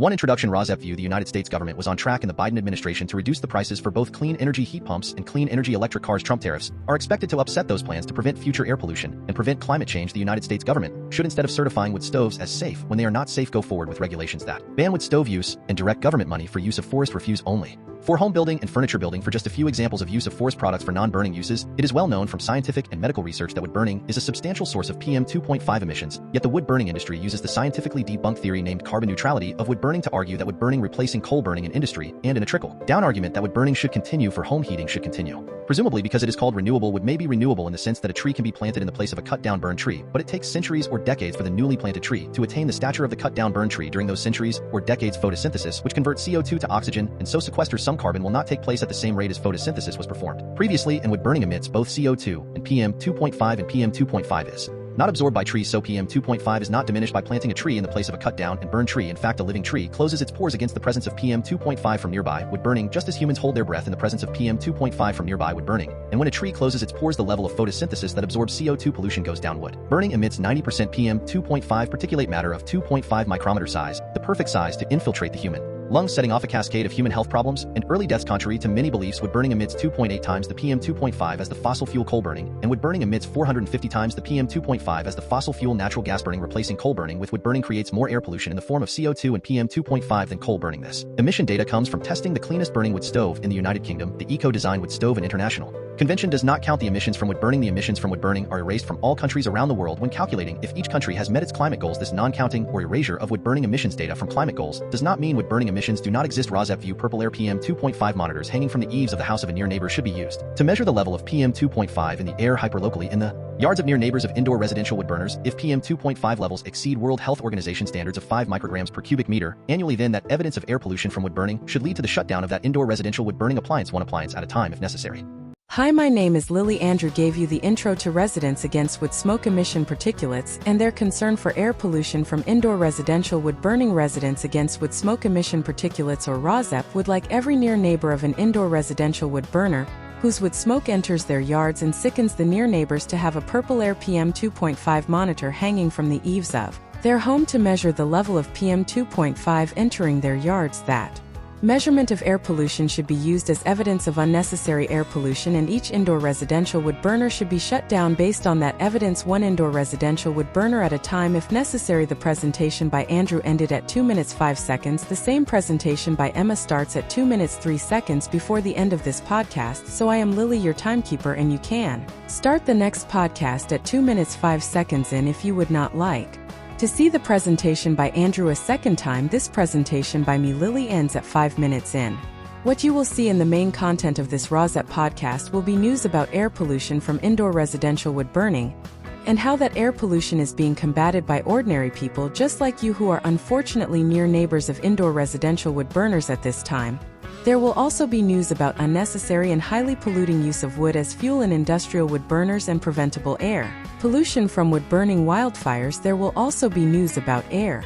One introduction Rosep view the United States government was on track in the Biden administration to reduce the prices for both clean energy heat pumps and clean energy electric cars. Trump tariffs are expected to upset those plans to prevent future air pollution and prevent climate change. The United States government should, instead of certifying wood stoves as safe when they are not safe, go forward with regulations that ban wood stove use and direct government money for use of forest refuse only. For home building and furniture building, for just a few examples of use of forest products for non-burning uses, it is well known from scientific and medical research that wood burning is a substantial source of PM 2.5 emissions, yet the wood burning industry uses the scientifically debunked theory named carbon neutrality of wood burning to argue that wood burning replacing coal burning in industry, and in a trickle-down argument that wood burning should continue for home heating should continue. Presumably because it is called renewable, wood may be renewable in the sense that a tree can be planted in the place of a cut-down burned tree, but it takes centuries or decades for the newly planted tree to attain the stature of the cut-down burned tree. During those centuries or decades, photosynthesis, which converts CO2 to oxygen and so sequesters some carbon, will not take place at the same rate as photosynthesis was performed previously, and wood burning emits both CO2 and PM 2.5, and PM 2.5 is not absorbed by trees, so PM 2.5 is not diminished by planting a tree in the place of a cut-down and burned tree. In fact, a living tree closes its pores against the presence of PM 2.5 from nearby wood burning, just as humans hold their breath in the presence of PM 2.5 from nearby wood burning. And when a tree closes its pores, the level of photosynthesis that absorbs CO2 pollution goes down. Wood burning emits 90% PM 2.5 particulate matter of 2.5 micrometer size, the perfect size to infiltrate the human lungs, setting off a cascade of human health problems and early deaths. Contrary to many beliefs, wood burning emits 2.8 times the PM 2.5 as the fossil fuel coal burning, and wood burning emits 450 times the PM 2.5 as the fossil fuel natural gas burning. Replacing coal burning with wood burning creates more air pollution in the form of CO2 and PM 2.5 than coal burning. This emission data comes from testing the cleanest burning wood stove in the United Kingdom, the Eco-Design Wood Stove, and International Convention does not count the emissions from wood burning. The emissions from wood burning are erased from all countries around the world when calculating if each country has met its climate goals. This non-counting or erasure of wood burning emissions data from climate goals does not mean wood burning emissions do not exist. Rosep view purple air PM 2.5 monitors hanging from the eaves of the house of a near neighbor should be used to measure the level of PM 2.5 in the air hyperlocally in the yards of near neighbors of indoor residential wood burners. If PM 2.5 levels exceed World Health Organization standards of 5 micrograms per cubic meter annually, then that evidence of air pollution from wood burning should lead to the shutdown of that indoor residential wood burning appliance, one appliance at a time if necessary. Hi, my name is Lily. Andrew gave you the intro to Residents Against Wood Smoke Emission Particulates and their concern for air pollution from indoor residential wood burning. Residents Against Wood Smoke Emission Particulates, or ROSEP, would like every near neighbor of an indoor residential wood burner whose wood smoke enters their yards and sickens the near neighbors to have a purple air PM 2.5 monitor hanging from the eaves of their home to measure the level of PM 2.5 entering their yards. That measurement of air pollution should be used as evidence of unnecessary air pollution, and each indoor residential wood burner should be shut down based on that evidence, one indoor residential wood burner at a time if necessary. The presentation by Andrew ended at 2 minutes 5 seconds. The same presentation by Emma starts at 2 minutes 3 seconds before the end of this podcast. So I am Lily, your timekeeper, and you can start the next podcast at 2 minutes 5 seconds in if you would not like to see the presentation by Andrew a second time. This presentation by me, Lily, ends at 5 minutes in. What you will see in the main content of this ROSEP podcast will be news about air pollution from indoor residential wood burning, and how that air pollution is being combated by ordinary people just like you who are unfortunately near neighbors of indoor residential wood burners at this time. There will also be news about unnecessary and highly polluting use of wood as fuel in industrial wood burners and preventable air pollution from wood burning wildfires. There will also be news about air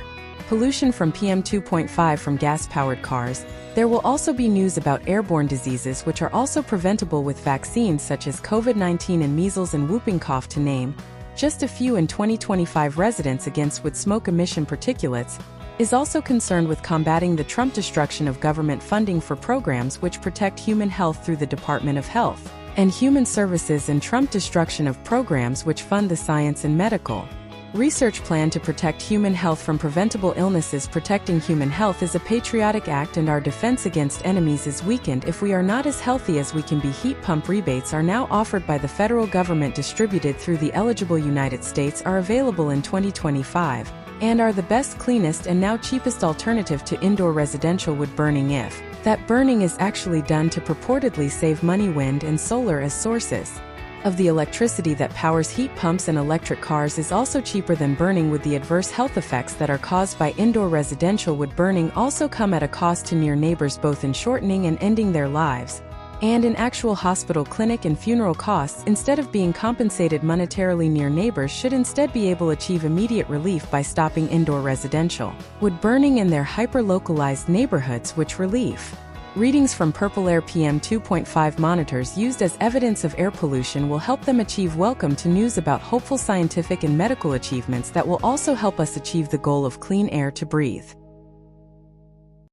pollution from PM 2.5 from gas-powered cars. There will also be news about airborne diseases which are also preventable with vaccines such as COVID-19 and measles and whooping cough, to name just a few. In 2025, Residents Against Wood Smoke Emission Particulates is also concerned with combating the Trump destruction of government funding for programs which protect human health through the Department of Health and Human Services, and Trump destruction of programs which fund the science and medical research plan to protect human health from preventable illnesses. Protecting human health is a patriotic act, and our defense against enemies is weakened if we are not as healthy as we can be. Heat pump rebates are now offered by the federal government, distributed through the eligible United States, are available in 2025, and are the best, cleanest, and now cheapest alternative to indoor residential wood burning if that burning is actually done to purportedly save money. Wind and solar as sources of the electricity that powers heat pumps and electric cars is also cheaper than burning wood. The adverse health effects that are caused by indoor residential wood burning also come at a cost to near neighbors, both in shortening and ending their lives, and in actual hospital, clinic, and funeral costs. Instead of being compensated monetarily, near neighbors should instead be able to achieve immediate relief by stopping indoor residential wood burning in their hyper-localized neighborhoods, which relief readings from purple air PM 2.5 monitors used as evidence of air pollution will help them achieve. Welcome to news about hopeful scientific and medical achievements that will also help us achieve the goal of clean air to breathe.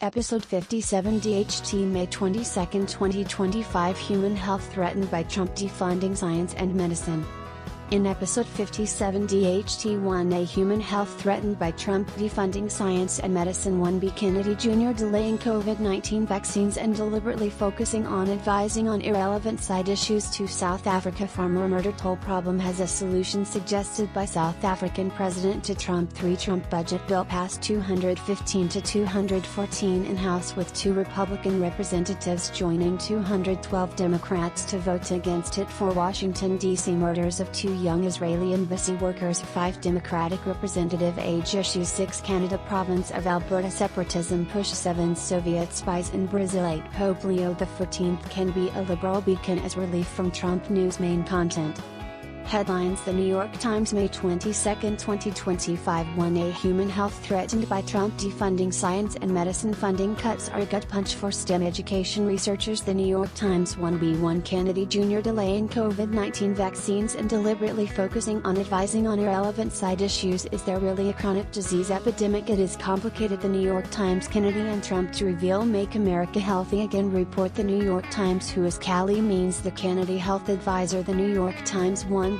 Episode 57 DHT May 22, 2025 Human Health Threatened by Trump Defunding Science and Medicine. In Episode 57 DHT1A Human Health Threatened by Trump Defunding Science and Medicine 1B Kennedy Jr. Delaying COVID-19 Vaccines and Deliberately Focusing on Advising on Irrelevant Side Issues to South Africa Farmer Murder Toll Problem Has a Solution Suggested by South African President to Trump 3 Trump Budget Bill Passed 215 to 214 in House with 2 Republican representatives joining 212 Democrats to vote against it for Washington, D.C. Murders of 2 young Israeli embassy workers 5 Democratic representative age Issue 6 Canada Province of Alberta Separatism Push 7 Soviet Spies in Brazil 8 Pope Leo the 14th can be a liberal beacon as relief from Trump news main content. Headlines The New York Times May 22, 2025 1A Human Health Threatened by Trump Defunding Science and Medicine Funding Cuts Are Gut Punch for STEM Education Researchers The New York Times 1B1 Kennedy Jr. Delaying COVID-19 Vaccines and Deliberately Focusing on Advising on Irrelevant Side Issues Is There Really a Chronic Disease Epidemic? It is complicated The New York Times Kennedy and Trump to reveal Make America Healthy Again Report The New York Times Who is Calley means the Kennedy Health Advisor The New York Times 1B2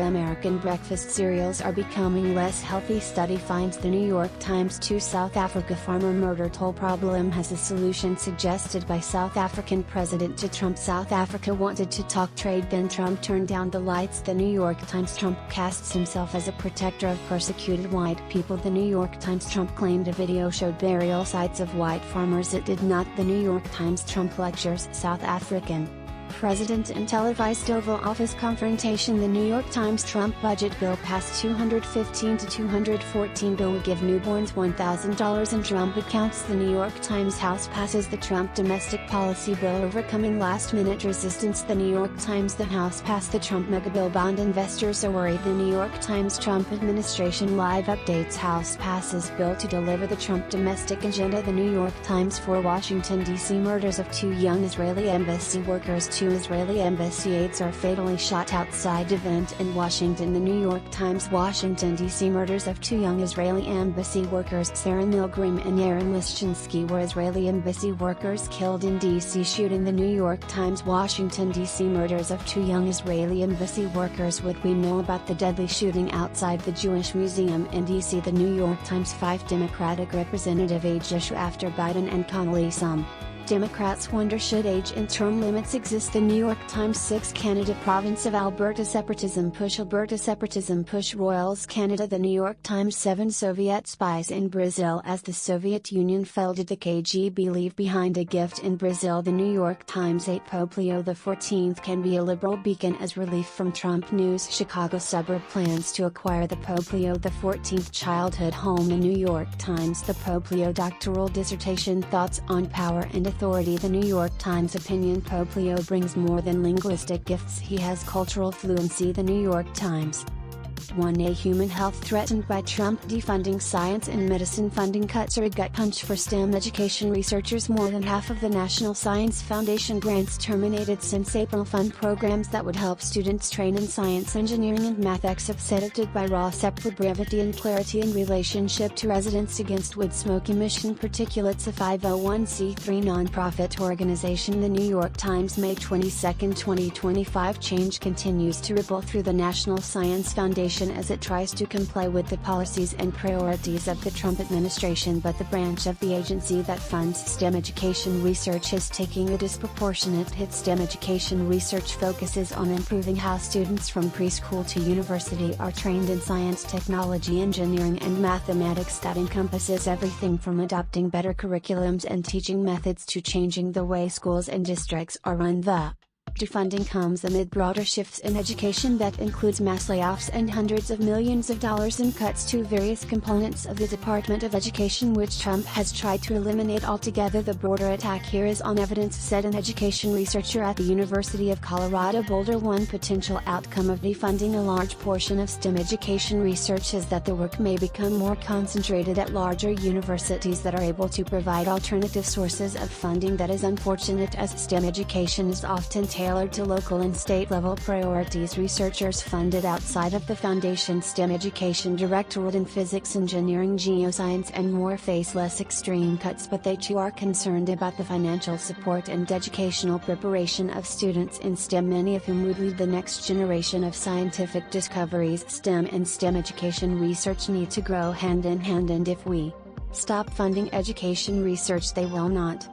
American breakfast cereals are becoming less healthy Study finds The New York Times 2 South Africa Farmer Murder Toll Problem Has a Solution Suggested by South African President to Trump South Africa wanted to talk trade then Trump turned down the lights The New York Times Trump casts himself as a protector of persecuted white people The New York Times Trump claimed a video showed burial sites of white farmers It did not The New York Times Trump lectures South African President in televised Oval Office confrontation The New York Times Trump budget bill passed 215 to 214 bill would give newborns $1,000 in Trump accounts The New York Times House passes the Trump domestic policy bill overcoming last-minute resistance The New York Times The House passed the Trump Megabill bond investors are worried The New York Times Trump administration live updates House passes bill to deliver the Trump domestic agenda The New York Times for Washington, D.C. Murders of 2 young Israeli embassy workers 2 Israeli embassy aides are fatally shot outside event in Washington The New York Times Washington, D.C. Murders of 2 young Israeli embassy workers Sarah Milgrim and Yaron Lischinsky were Israeli embassy workers killed in D.C. shooting The New York Times Washington, D.C. Murders of 2 young Israeli embassy workers What we know about the deadly shooting outside the Jewish Museum in D.C. The New York Times 5 Democratic representative age issue after Biden and Connolly Some Democrats wonder should age and term limits exist The New York Times 6 Canada Province of Alberta Separatism Push Roils Canada The New York Times 7 Soviet Spies in Brazil As the Soviet Union fell did the KGB leave behind a gift in Brazil The New York Times 8 Pope Leo the 14th can be a liberal beacon as relief from Trump news Chicago Suburb plans to acquire the Pope Leo the 14th childhood home The New York Times The Pope Leo Doctoral Dissertation Thoughts on Power and Authority The New York Times Opinion Pope Leo brings more than linguistic gifts He has cultural fluency The New York Times 1A Human Health Threatened by Trump Defunding Science and Medicine Funding Cuts Are a Gut Punch for STEM Education Researchers More than half of the National Science Foundation grants terminated since April fund programs that would help students train in science engineering and math accepted by raw separate brevity and clarity in relationship to residents against wood smoke emission particulates A 501c3 nonprofit organization The New York Times May 22, 2025 Change continues to ripple through the National Science Foundation as it tries to comply with the policies and priorities of the Trump administration but the branch of the agency that funds STEM education research is taking a disproportionate hit STEM education research focuses on improving how students from preschool to university are trained in science technology engineering and mathematics that encompasses everything from adopting better curriculums and teaching methods to changing the way schools and districts are run The defunding comes amid broader shifts in education that includes mass layoffs and hundreds of millions of dollars in cuts to various components of the Department of Education which Trump has tried to eliminate altogether The broader attack here is on evidence said an education researcher at the University of Colorado Boulder One potential outcome of defunding a large portion of STEM education research is that the work may become more concentrated at larger universities that are able to provide alternative sources of funding that is unfortunate as STEM education is often tailored to local and state level priorities. Researchers funded outside of the foundation STEM education Doctoral in physics, engineering, geoscience and more face less extreme cuts, but they too are concerned about the financial support and educational preparation of students in STEM, many of whom would lead the next generation of scientific discoveries. STEM and STEM education research need to grow hand in hand, and if we stop funding education research, they will not.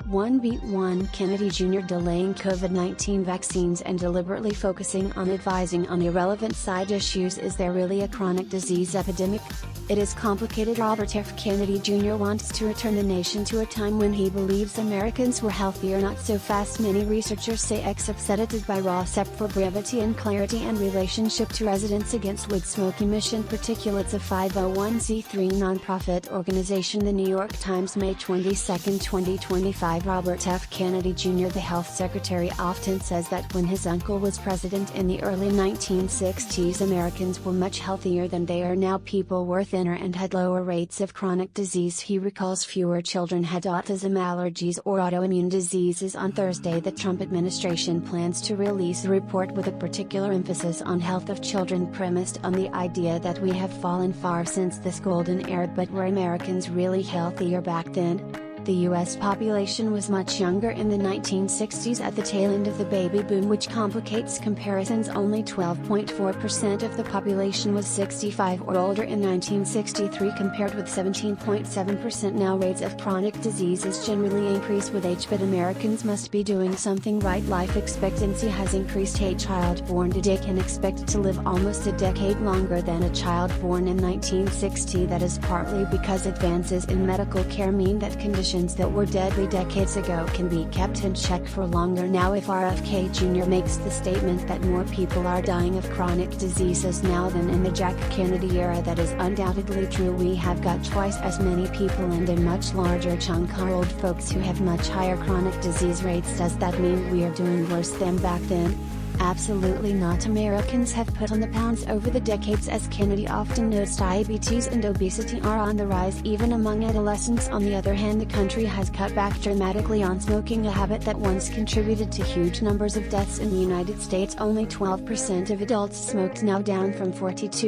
1B1 Kennedy Jr. delaying COVID-19 vaccines and deliberately focusing on advising on irrelevant side issues. Is there really a chronic disease epidemic? It is complicated. Robert F. Kennedy Jr. wants to return the nation to a time when he believes Americans were healthier. Not so fast, many researchers say, except edited by Ross Ep for brevity and clarity and relationship to residents against wood smoke emission particulates. A 501c3 nonprofit organization. The New York Times, May 22, 2025. Robert F. Kennedy Jr., the health secretary, often says that when his uncle was president in the early 1960s, Americans were much healthier than they are now. People were thinner and had lower rates of chronic disease. He recalls fewer children had autism, allergies or autoimmune diseases. On Thursday, the Trump administration plans to release a report with a particular emphasis on health of children, premised on the idea that we have fallen far since this golden era. But were Americans really healthier back then? The U.S. population was much younger in the 1960s at the tail end of the baby boom, which complicates comparisons. Only 12.4% of the population was 65 or older in 1963 compared with 17.7% now. Rates of chronic diseases generally increase with age, but Americans must be doing something right. Life expectancy has increased. A child born today can expect to live almost a decade longer than a child born in 1960. That is partly because advances in medical care mean that conditions that were deadly decades ago can be kept in check for longer now. If RFK Jr. makes the statement that more people are dying of chronic diseases now than in the Jack Kennedy era, that is undoubtedly true. We have got twice as many people, and a much larger chunk are old folks who have much higher chronic disease rates. Does that mean we are doing worse than back then? Absolutely not. Americans have put on the pounds over the decades. As Kennedy often notes, diabetes and obesity are on the rise even among adolescents. On the other hand, the country has cut back dramatically on smoking, a habit that once contributed to huge numbers of deaths. In the United States, only 12% of adults smoked, now down from 42%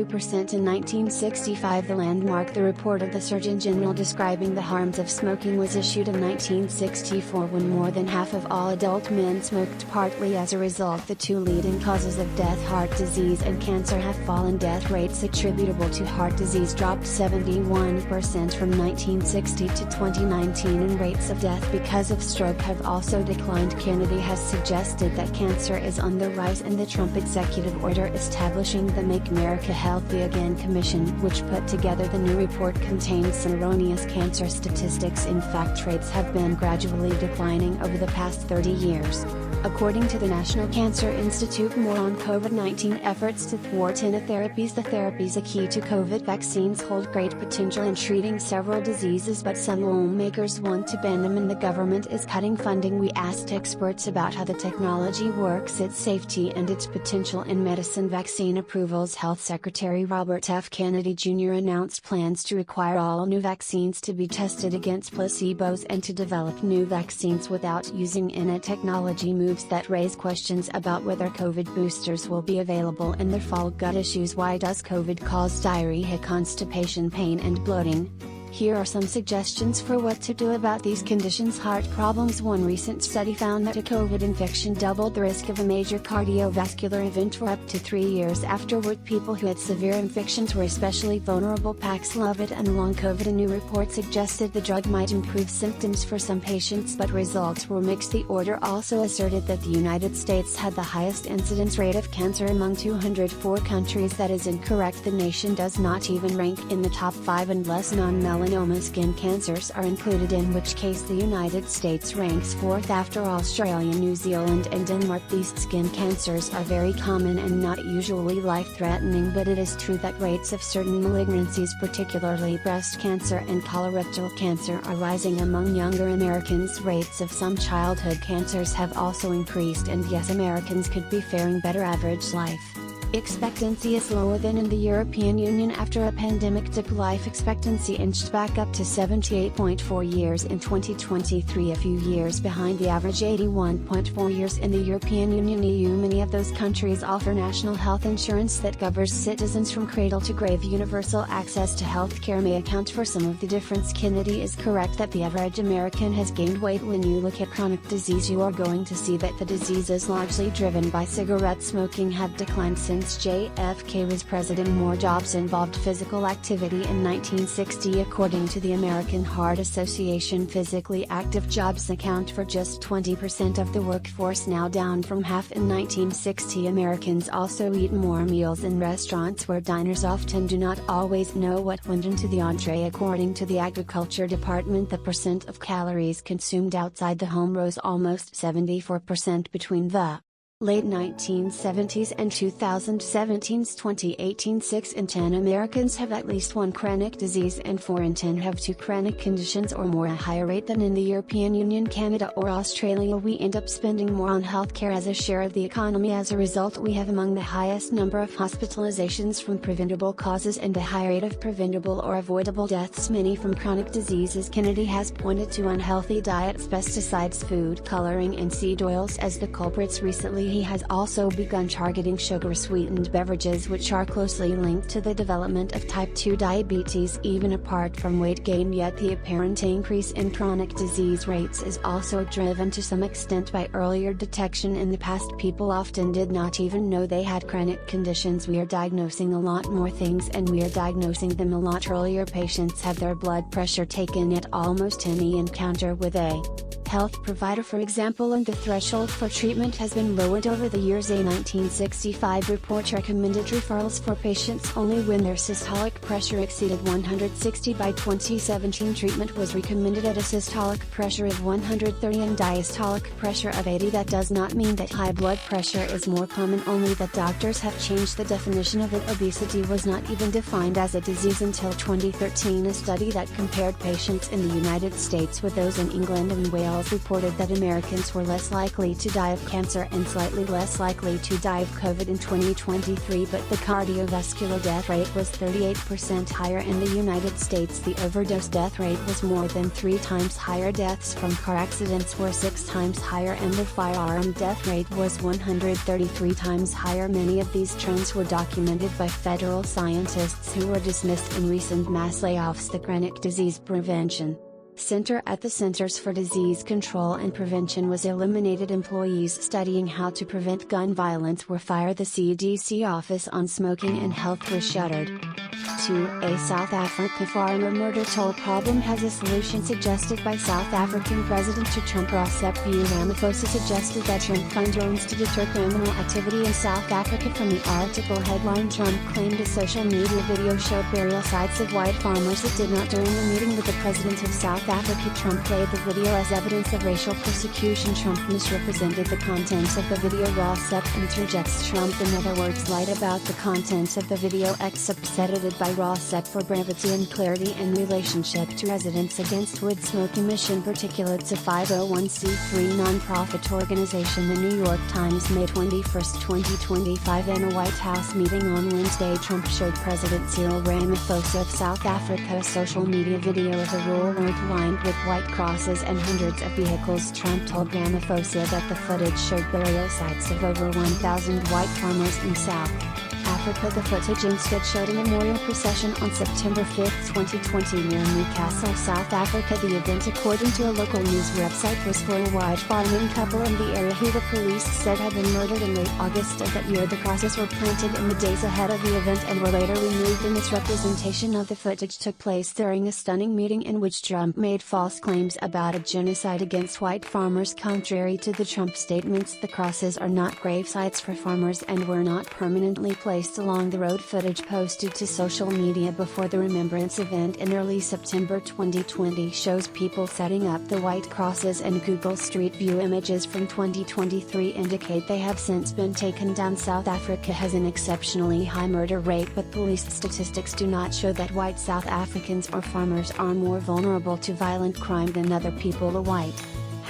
in 1965. The landmark, the report of the Surgeon General describing the harms of smoking, was issued in 1964 when more than half of all adult men smoked. Partly as a result, the two leading causes of death, heart disease and cancer, have fallen. Death rates attributable to heart disease dropped 71% from 1960 to 2019, and rates of death because of stroke have also declined. Kennedy has suggested that cancer is on the rise, and the Trump executive order establishing the Make America Healthy Again Commission, which put together the new report, contains some erroneous cancer statistics. In fact, rates have been gradually declining over the past 30 years. According to the National Cancer Institute, more on COVID-19 efforts to thwart therapies. The therapies a key to COVID vaccines hold great potential in treating several diseases, but some lawmakers want to ban them, and the government is cutting funding. We asked experts about how the technology works, its safety and its potential in medicine. Vaccine approvals. Health Secretary Robert F. Kennedy Jr. announced plans to require all new vaccines to be tested against placebos and to develop new vaccines without using innate technology, moves that raise questions about whether COVID boosters will be available in the fall. Gut issues. Why does COVID cause diarrhea, constipation, pain and bloating? Here are some suggestions for what to do about these conditions. Heart problems. One recent study found that a COVID infection doubled the risk of a major cardiovascular event for up to 3 years afterward. People who had severe infections were especially vulnerable. Paxlovid and long COVID. A new report suggested the drug might improve symptoms for some patients, but results were mixed. The order also asserted that the United States had the highest incidence rate of cancer among 204 countries. That is incorrect. The nation does not even rank in the top 5 unless non-melanoma skin cancers are included, in which case the United States ranks 4th after Australia, New Zealand and Denmark. These skin cancers are very common and not usually life-threatening, but it is true that rates of certain malignancies, particularly breast cancer and colorectal cancer, are rising among younger Americans. Rates of some childhood cancers have also increased, and yes, Americans could be faring better. Average life Expectancy is lower than in the European Union after a pandemic dip. Life expectancy inched back up to 78.4 years in 2023, a few years behind the average 81.4 years in the European Union (EU). Many of those countries offer national health insurance that covers citizens from cradle to grave. Universal access to health care may account for some of the difference. Kennedy is correct that the average American has gained weight. When you look at chronic disease, you are going to see that the diseases largely driven by cigarette smoking have declined since JFK was president. More jobs involved physical activity in 1960. According to the American Heart Association, physically active jobs account for just 20% of the workforce, now down from half in 1960. Americans also eat more meals in restaurants where diners often do not always know what went into the entree. According to the Agriculture Department, the percent of calories consumed outside the home rose almost 74% between the late 1970s and 2017's 2018. 6 in 10 Americans have at least one chronic disease and 4 in 10 have 2 chronic conditions or more, a higher rate than in the European Union, Canada or Australia. We end up spending more on healthcare as a share of the economy. As a result, we have among the highest number of hospitalizations from preventable causes and a high rate of preventable or avoidable deaths, many from chronic diseases. Kennedy has pointed to unhealthy diets, pesticides, food coloring and seed oils as the culprits. Recently, he has also begun targeting sugar-sweetened beverages, which are closely linked to the development of type 2 diabetes. Even apart from weight gain, yet the apparent increase in chronic disease rates is also driven to some extent by earlier detection. In the past, people often did not even know they had chronic conditions. We are diagnosing a lot more things and we are diagnosing them a lot earlier. Patients have their blood pressure taken at almost any encounter with a health provider, for example, and the threshold for treatment has been lowered over the years. A 1965 report recommended referrals for patients only when their systolic pressure exceeded 160. By 2017, treatment was recommended at a systolic pressure of 130 and diastolic pressure of 80. That does not mean that high blood pressure is more common, only that doctors have changed the definition of it. Obesity was not even defined as a disease until 2013. A study that compared patients in the United States with those in England and Wales reported that Americans were less likely to die of cancer and slightly less likely to die of COVID in 2023, but the cardiovascular death rate was 38% higher in the United States. The overdose death rate was more than 3 times higher. Deaths from car accidents were 6 times higher and the firearm death rate was 133 times higher. Many of these trends were documented by federal scientists who were dismissed in recent mass layoffs. The Chronic Disease Prevention Center at the Centers for Disease Control and Prevention was eliminated. Employees studying how to prevent gun violence were fired. The CDC Office on Smoking and Health was shuttered. 2. A South Africa farmer murder toll problem has a solution suggested by South African President Trump. Recep Ramaphosa suggested that Trump fund drones to deter criminal activity in South Africa. From the article headline, Trump claimed a social media video showed burial sites of white farmers. It did not. During the meeting with the President of South Africa, Trump played the video as evidence of racial persecution. Trump misrepresented the contents of the video. Recep interjects Trump, in other words, lied about the contents of the video. Excerpts edited by Recep for brevity and clarity in relationship to residents against wood smoke emission particulates. A 501c3 nonprofit organization. The New York Times, May 21, 2025. In a White House meeting on Wednesday, Trump showed President Cyril Ramaphosa of South Africa a social media video of a rural road lined with white crosses and hundreds of vehicles. Trump told Ramaphosa that the footage showed burial sites of over 1,000 white farmers in South Africa. The footage instead showed a memorial procession on September 5, 2020 near Newcastle, South Africa. The event, according to a local news website, was for a white farming couple in the area who the police said had been murdered in late August of that year. The crosses were planted in the days ahead of the event and were later removed. The misrepresentation of the footage took place during a stunning meeting in which Trump made false claims about a genocide against white farmers. Contrary to the Trump statements, the crosses are not grave sites for farmers and were not permanently placed along the road. Footage posted to social media before the remembrance event in early September 2020 shows people setting up the white crosses, and Google Street View images from 2023 indicate they have since been taken down. South Africa has an exceptionally high murder rate, but police statistics do not show that white South Africans or farmers are more vulnerable to violent crime than other people. The White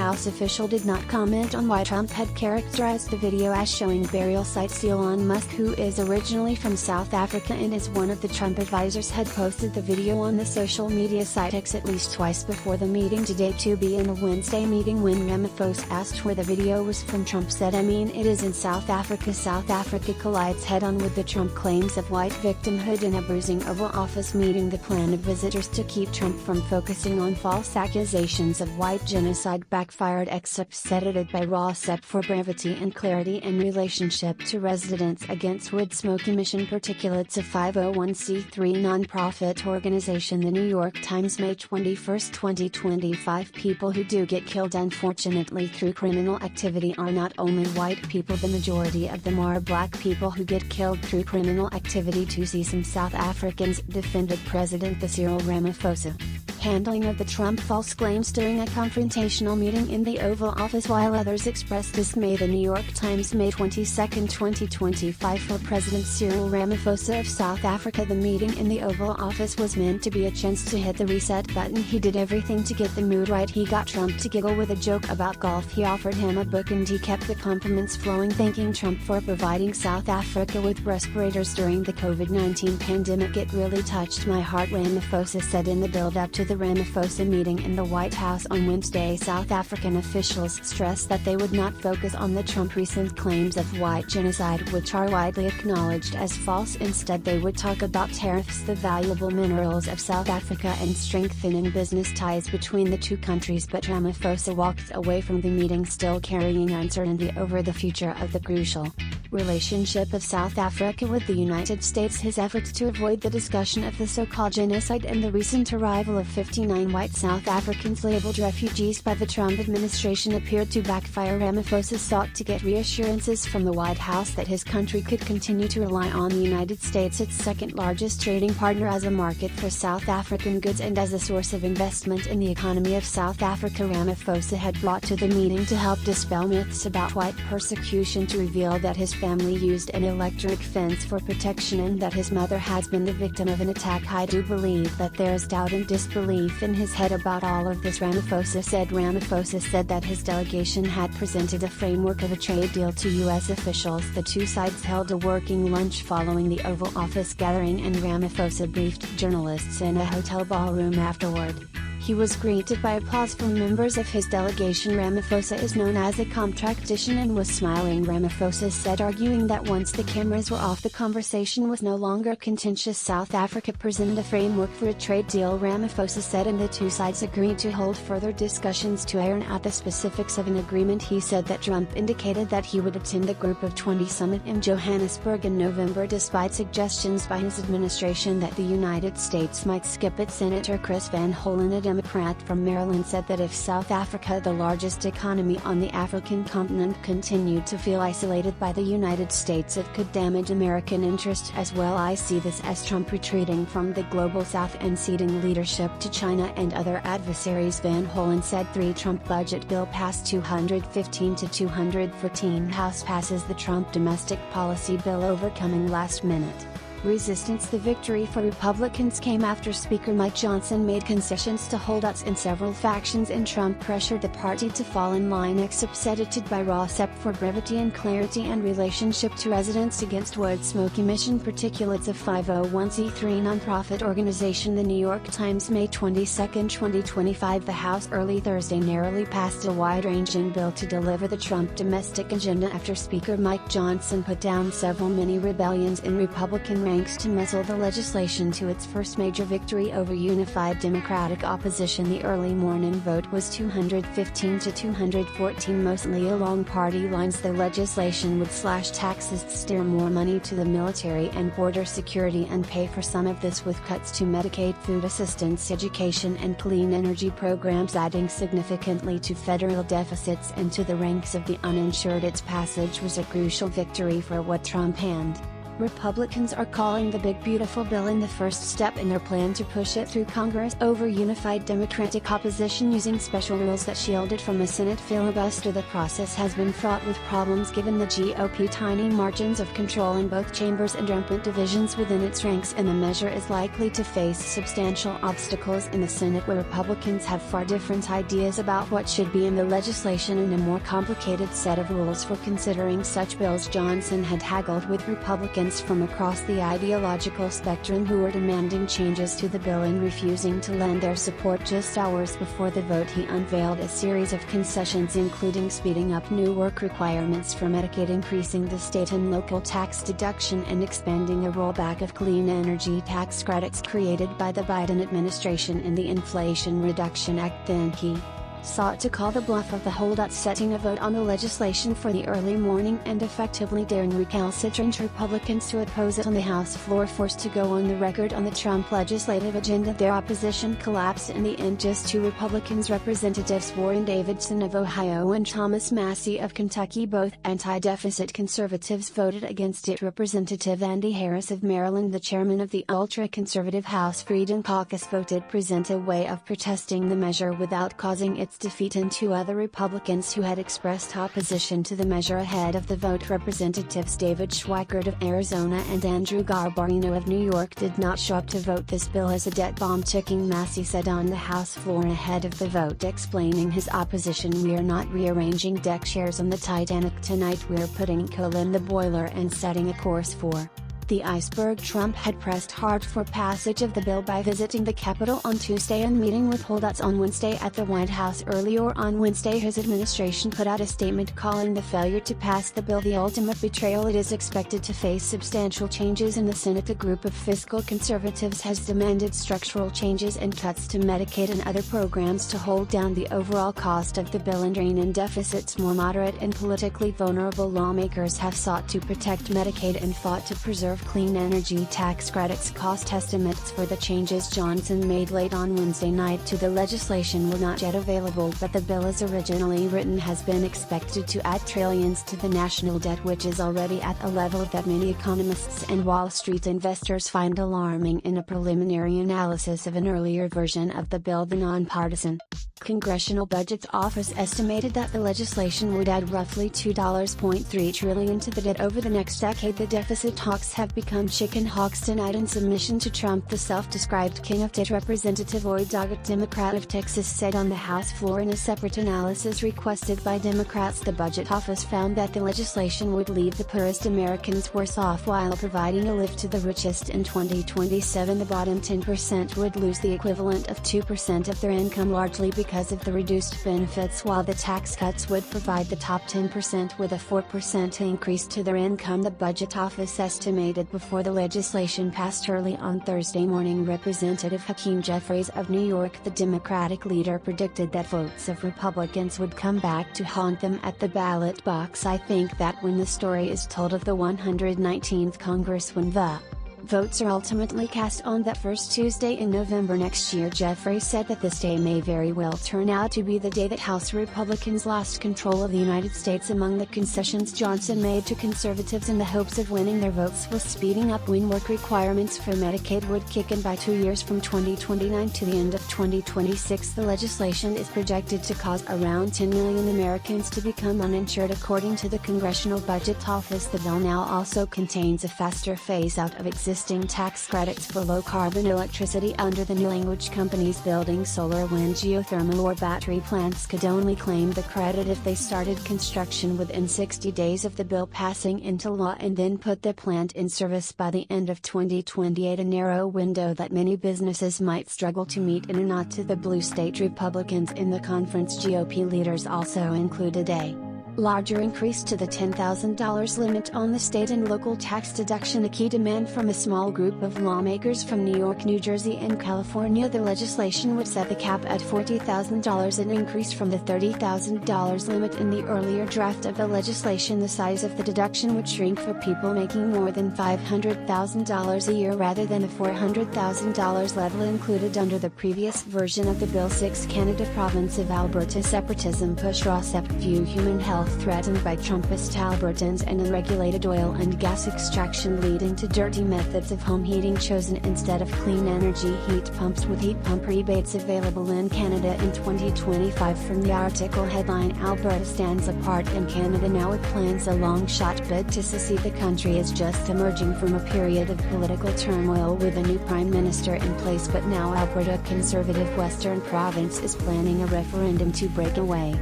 House official did not comment on why Trump had characterized the video as showing burial sites. Elon Musk, who is originally from South Africa and is one of the Trump advisors, had posted the video on the social media site X at least twice before the meeting today. To be in a Wednesday meeting when Ramaphosa asked where the video was from, Trump said, "I mean, it is in South Africa." South Africa collides head-on with the Trump claims of white victimhood in a bruising Oval Office meeting. The plan of visitors to keep Trump from focusing on false accusations of white genocide backfired. Excerpts edited by Roils for brevity and clarity in relationship to residents against wood smoke emission particulates. A 501c3 nonprofit organization. The New York Times, May 21, 2025. People who do get killed unfortunately through criminal activity are not only white people. The majority of them are black people who get killed through criminal activity. To see some South Africans defended President Cyril Ramaphosa handling of the Trump false claims during a confrontational meeting in the Oval Office, while others expressed dismay. The New York Times, May 22, 2025. For President Cyril Ramaphosa of South Africa, the meeting in the Oval Office was meant to be a chance to hit the reset button. He did everything to get the mood right. He got Trump to giggle with a joke about golf. He offered him a book and he kept the compliments flowing, thanking Trump for providing South Africa with respirators during the COVID-19 pandemic. "It really touched my heart," Ramaphosa said in the build-up to the Ramaphosa meeting in the White House on Wednesday. South African officials stressed that they would not focus on the Trump recent claims of white genocide, which are widely acknowledged as false. Instead, they would talk about tariffs, the valuable minerals of South Africa, and strengthening business ties between the two countries. But Ramaphosa walked away from the meeting still carrying uncertainty over the future of the crucial relationship of South Africa with the United States. His efforts to avoid the discussion of the so-called genocide and the recent arrival of 59 white South Africans labeled refugees by the Trump administration appeared to backfire. Ramaphosa sought to get reassurances from the White House that his country could continue to rely on the United States, its second-largest trading partner, as a market for South African goods and as a source of investment in the economy of South Africa. Ramaphosa had brought to the meeting to help dispel myths about white persecution, to reveal that his family used an electric fence for protection and that his mother has been the victim of an attack. "I do believe that there is doubt and disbelief in his head about all of this," Ramaphosa said. Ramaphosa said that his delegation had presented a framework of a trade deal to U.S. officials. The two sides held a working lunch following the Oval Office gathering, and Ramaphosa briefed journalists in a hotel ballroom afterward. He was greeted by applause from members of his delegation. Ramaphosa is known as a contradiction and was smiling, Ramaphosa said, arguing that once the cameras were off, the conversation was no longer contentious. South Africa presented a framework for a trade deal, Ramaphosa said, and the two sides agreed to hold further discussions to iron out the specifics of an agreement. He said that Trump indicated that he would attend the Group of 20 summit in Johannesburg in November despite suggestions by his administration that the United States might skip it. Senator Chris Van Hollen, a Democrat from Maryland, said that if South Africa, the largest economy on the African continent, continued to feel isolated by the United States, it could damage American interests as well. "I see this as Trump retreating from the global south and ceding leadership to China and other adversaries," Van Hollen said. Trump budget bill passed 215 to 214. House passes the Trump domestic policy bill, overcoming last-minute resistance. The victory for Republicans came after Speaker Mike Johnson made concessions to holdouts in several factions, and Trump pressured the party to fall in line. Excerpts edited by Roils for brevity and clarity and relationship to residents against wood smoke emission particulates. A 501c3 nonprofit organization. The New York Times, May 22, 2025. The House early Thursday narrowly passed a wide-ranging bill to deliver the Trump domestic agenda after Speaker Mike Johnson put down several mini rebellions in Republican ranks to muzzle the legislation to its first major victory over unified Democratic opposition. The early morning vote was 215 to 214, mostly along party lines. The legislation would slash taxes, steer more money to the military and border security, and pay for some of this with cuts to Medicaid, food assistance, education and clean energy programs, adding significantly to federal deficits and to the ranks of the uninsured. Its passage was a crucial victory for what Trump and Republicans are calling the Big Beautiful Bill in the first step in their plan to push it through Congress over unified Democratic opposition using special rules that shield it from a Senate filibuster. The process has been fraught with problems given the GOP tiny margins of control in both chambers and rampant divisions within its ranks, and the measure is likely to face substantial obstacles in the Senate, where Republicans have far different ideas about what should be in the legislation and a more complicated set of rules for considering such bills. Johnson had haggled with Republicans from across the ideological spectrum who were demanding changes to the bill and refusing to lend their support. Just hours before the vote, he unveiled a series of concessions, including speeding up new work requirements for Medicaid, increasing the state and local tax deduction, and expanding a rollback of clean energy tax credits created by the Biden administration in the Inflation Reduction Act. Then he sought to call the bluff of the holdouts, setting a vote on the legislation for the early morning and effectively daring recalcitrant Republicans to oppose it on the House floor, forced to go on the record on the Trump legislative agenda. Their opposition collapsed in the end. Just two Republicans, Representatives Warren Davidson of Ohio and Thomas Massie of Kentucky, both anti-deficit conservatives, voted against it. Representative Andy Harris of Maryland, the chairman of the ultra-conservative House Freedom Caucus, voted present, a way of protesting the measure without causing its defeat, and two other Republicans who had expressed opposition to the measure ahead of the vote, Representatives David Schweikert of Arizona and Andrew Garbarino of New York, did not show up to vote this bill as a debt bomb ticking, Massie said on the House floor ahead of the vote, explaining his opposition. "We are not rearranging deck chairs on the Titanic tonight, we're putting coal in the boiler and setting a course for the iceberg." Trump had pressed hard for passage of the bill by visiting the Capitol on Tuesday and meeting with holdouts on Wednesday at the White House. Earlier on Wednesday, his administration put out a statement calling the failure to pass the bill the ultimate betrayal. It is expected to face substantial changes in the Senate. The group of fiscal conservatives has demanded structural changes and cuts to Medicaid and other programs to hold down the overall cost of the bill and rein in deficits. More moderate and politically vulnerable lawmakers have sought to protect Medicaid and fought to preserve clean energy tax credits. Cost estimates for the changes Johnson made late on Wednesday night to the legislation were not yet available, but the bill as originally written has been expected to add trillions to the national debt, which is already at a level that many economists and Wall Street investors find alarming. In a preliminary analysis of an earlier version of the bill, the nonpartisan Congressional Budget Office estimated that the legislation would add roughly $2.3 trillion to the debt over the next decade. The deficit hawks have become chicken hawks tonight. In submission to Trump, the self-described king of debt, Representative Lloyd Doggett, Democrat of Texas, said on the House floor in a separate analysis requested by Democrats, the Budget Office found that the legislation would leave the poorest Americans worse off while providing a lift to the richest. In 2027, the bottom 10% would lose the equivalent of 2% of their income, largely because of the reduced benefits, while the tax cuts would provide the top 10% with a 4% increase to their income, the Budget Office estimated before the legislation passed early on Thursday morning. Representative Hakeem Jeffries of New York, the Democratic leader, predicted that votes of Republicans would come back to haunt them at the ballot box. "I think that when the story is told of the 119th Congress, when the votes are ultimately cast on that first Tuesday in November next year," Jeffries said that this day may very well turn out to be the day that House Republicans lost control of the United States. Among the concessions Johnson made to conservatives in the hopes of winning their votes was speeding up when work requirements for Medicaid would kick in by 2 years, from 2029 to the end of 2026. The legislation is projected to cause around 10 million Americans to become uninsured, according to the Congressional Budget Office. The bill now also contains a faster phase-out of existing tax credits for low-carbon electricity under the new language. Companies building solar, wind, geothermal or battery plants could only claim the credit if they started construction within 60 days of the bill passing into law and then put the plant in service by the end of 2028, a narrow window that many businesses might struggle to meet in a nod to the blue state. Republicans in the conference GOP leaders also included a larger increase to the $10,000 limit on the state and local tax deduction, a key demand from a small group of lawmakers from New York, New Jersey and California. The legislation would set the cap at $40,000, an increase from the $30,000 limit in the earlier draft of the legislation. The size of the deduction would shrink for people making more than $500,000 a year rather than the $400,000 level included under the previous version of the bill. 6 Canada province of Alberta separatism push Roils View Human Health health threatened by Trumpist Albertans and unregulated oil and gas extraction leading to dirty methods of home heating chosen instead of clean energy heat pumps with heat pump rebates available in Canada in 2025. From the article headline, Alberta stands apart in Canada now. It plans a long-shot bid to secede. The country is just emerging from a period of political turmoil with a new prime minister in place, but now Alberta, conservative western province, is planning a referendum to break away.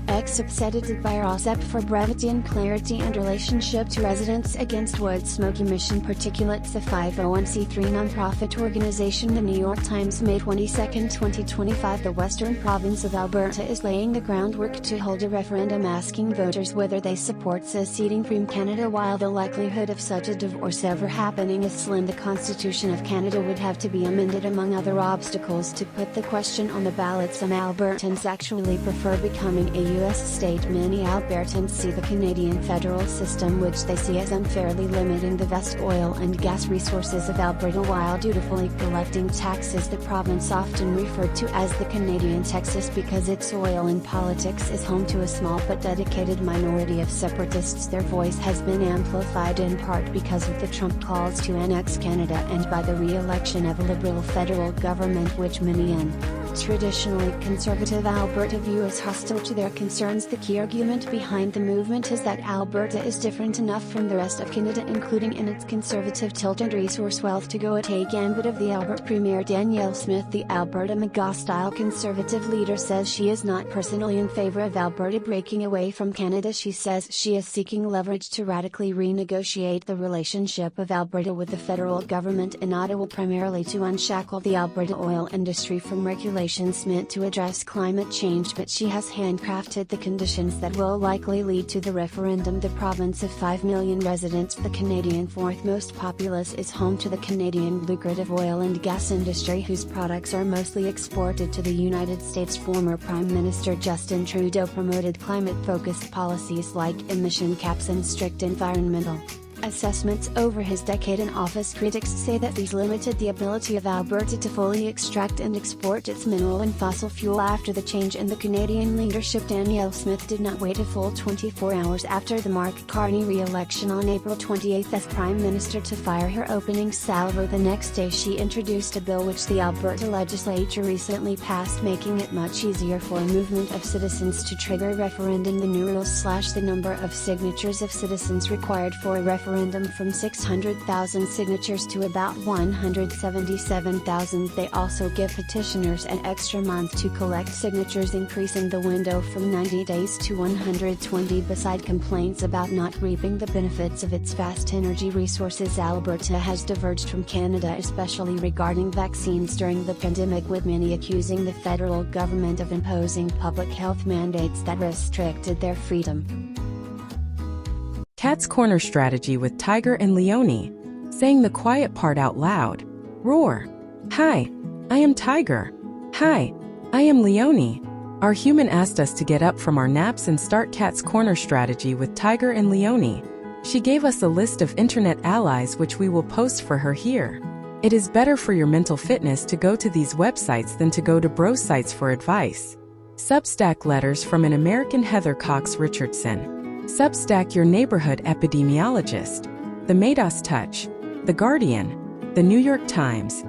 Excerpt edited by Rossep for brevity and clarity and relationship to residents against wood smoke emission particulates. A 501c3 nonprofit organization. The New York Times, May 22, 2025. The western province of Alberta is laying the groundwork to hold a referendum asking voters whether they support seceding from Canada. While the likelihood of such a divorce ever happening is slim, the Constitution of Canada would have to be amended among other obstacles to put the question on the ballot. Some Albertans actually prefer becoming a U.S. state. Many Albertans see the Canadian federal system, which they see as unfairly limiting the vast oil and gas resources of Alberta while dutifully collecting taxes. The province, often referred to as the Canadian Texas because its oil and politics is home to a small but dedicated minority of separatists. Their voice has been amplified in part because of the Trump calls to annex Canada and by the re-election of a Liberal federal government, which many in traditionally conservative Alberta view as hostile to their concerns. The key argument behind the movement is that Alberta is different enough from the rest of Canada, including in its conservative tilt and resource wealth, to go at a gambit of the Alberta Premier Danielle Smith. The Alberta McGaw-style conservative leader says she is not personally in favor of Alberta breaking away from Canada. She says she is seeking leverage to radically renegotiate the relationship of Alberta with the federal government in Ottawa, primarily to unshackle the Alberta oil industry from regulations meant to address climate change, but she has handcrafted the conditions that will likely lead to the referendum. The province of 5 million residents, the Canadian fourth most populous, is home to the Canadian lucrative oil and gas industry, whose products are mostly exported to the United States. Former Prime Minister Justin Trudeau promoted climate-focused policies like emission caps and strict environmental assessments over his decade in office. Critics say that these limited the ability of Alberta to fully extract and export its mineral and fossil fuel. After the change in the Canadian leadership, Danielle Smith did not wait a full 24 hours after the Mark Carney re-election on April 28 as Prime Minister to fire her opening salvo. The next day she introduced a bill which the Alberta legislature recently passed, making it much easier for a movement of citizens to trigger a referendum. The new rules slash the number of signatures of citizens required for a referendum from 600,000 signatures to about 177,000. They also give petitioners an extra month to collect signatures, increasing the window from 90 days to 120. Beside complaints about not reaping the benefits of its vast energy resources, Alberta has diverged from Canada, especially regarding vaccines during the pandemic, with many accusing the federal government of imposing public health mandates that restricted their freedom. Cat's Corner strategy with Tiger and Leone. Saying the quiet part out loud. Roar. Hi, I am Tiger. Hi, I am Leone. Our human asked us to get up from our naps and start Cat's Corner strategy with Tiger and Leone. She gave us a list of internet allies which we will post for her here. It is better for your mental fitness to go to these websites than to go to bro sites for advice. Substack letters from an American Heather Cox Richardson. Substack your neighborhood epidemiologist. The Mados Touch. The Guardian. The New York Times.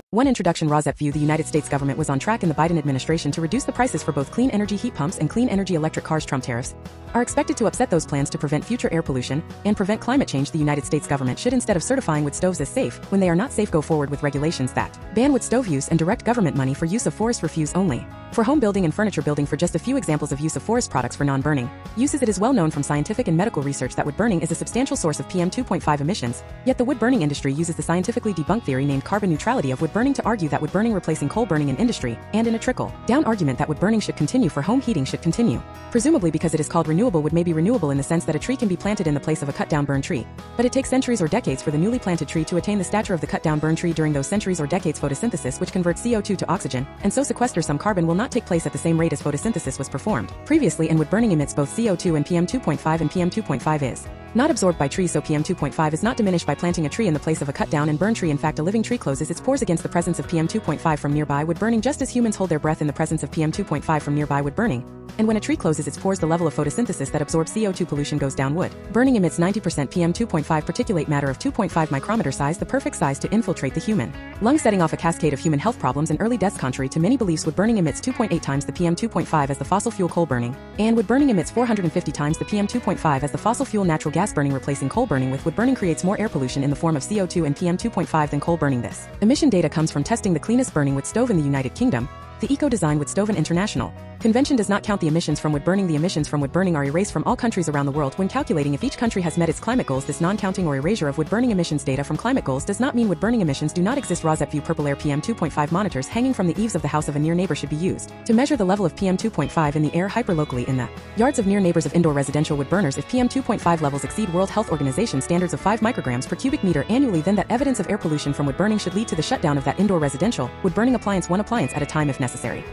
One introduction. Rosep view. The United States government was on track in the Biden administration to reduce the prices for both clean energy heat pumps and clean energy electric cars. Trump tariffs are expected to upset those plans to prevent future air pollution and prevent climate change. The United States government should, instead of certifying wood stoves as safe when they are not safe, go forward with regulations that ban wood stove use and direct government money for use of forest refuse only. For home building and furniture building, for just a few examples of use of forest products for non-burning uses. It is well known from scientific and medical research that wood burning is a substantial source of PM 2.5 emissions, yet the wood burning industry uses the scientifically debunked theory named carbon neutrality of wood burning to argue that wood burning replacing coal burning in industry, and in a trickle-down argument that wood burning should continue for home heating should continue. Presumably because it is called renewable, wood may be renewable in the sense that a tree can be planted in the place of a cut-down burned tree. But it takes centuries or decades for the newly planted tree to attain the stature of the cut-down burned tree. During those centuries or decades, photosynthesis, which converts CO2 to oxygen, and so sequesters some carbon, will not take place at the same rate as photosynthesis was performed previously, and wood burning emits both CO2 and PM 2.5, and PM 2.5 is Not absorbed by trees, so PM2.5 is not diminished by planting a tree in the place of a cut down and burn tree. In fact, a living tree closes its pores against the presence of PM2.5 from nearby wood burning, just as humans hold their breath in the presence of PM2.5 from nearby wood burning. And when a tree closes its pores, the level of photosynthesis that absorbs CO2 pollution goes down. Wood burning emits 90% PM2.5 particulate matter of 2.5 micrometer size, the perfect size to infiltrate the human lungs, setting off a cascade of human health problems and early deaths. Contrary to many beliefs, wood burning emits 2.8 times the PM2.5 as the fossil fuel coal burning, and wood burning emits 450 times the PM2.5 as the fossil fuel natural gas burning. Replacing coal burning with wood burning creates more air pollution in the form of CO2 and PM2.5 than coal burning. This emission data comes from testing the cleanest burning wood stove in the United Kingdom, the Eco-Design Wood Stove. An international convention does not count the emissions from wood burning. The emissions from wood burning are erased from all countries around the world when calculating if each country has met its climate goals. This non-counting or erasure of wood burning emissions data from climate goals does not mean wood burning emissions do not exist. Rosette View Purple Air PM2.5 monitors hanging from the eaves of the house of a near neighbor should be used to measure the level of PM2.5 in the air hyperlocally in the yards of near neighbors of indoor residential wood burners. If PM2.5 levels exceed World Health Organization standards of 5 micrograms per cubic meter annually, then that evidence of air pollution from wood burning should lead to the shutdown of that indoor residential wood burning appliance, one appliance at a time if necessary.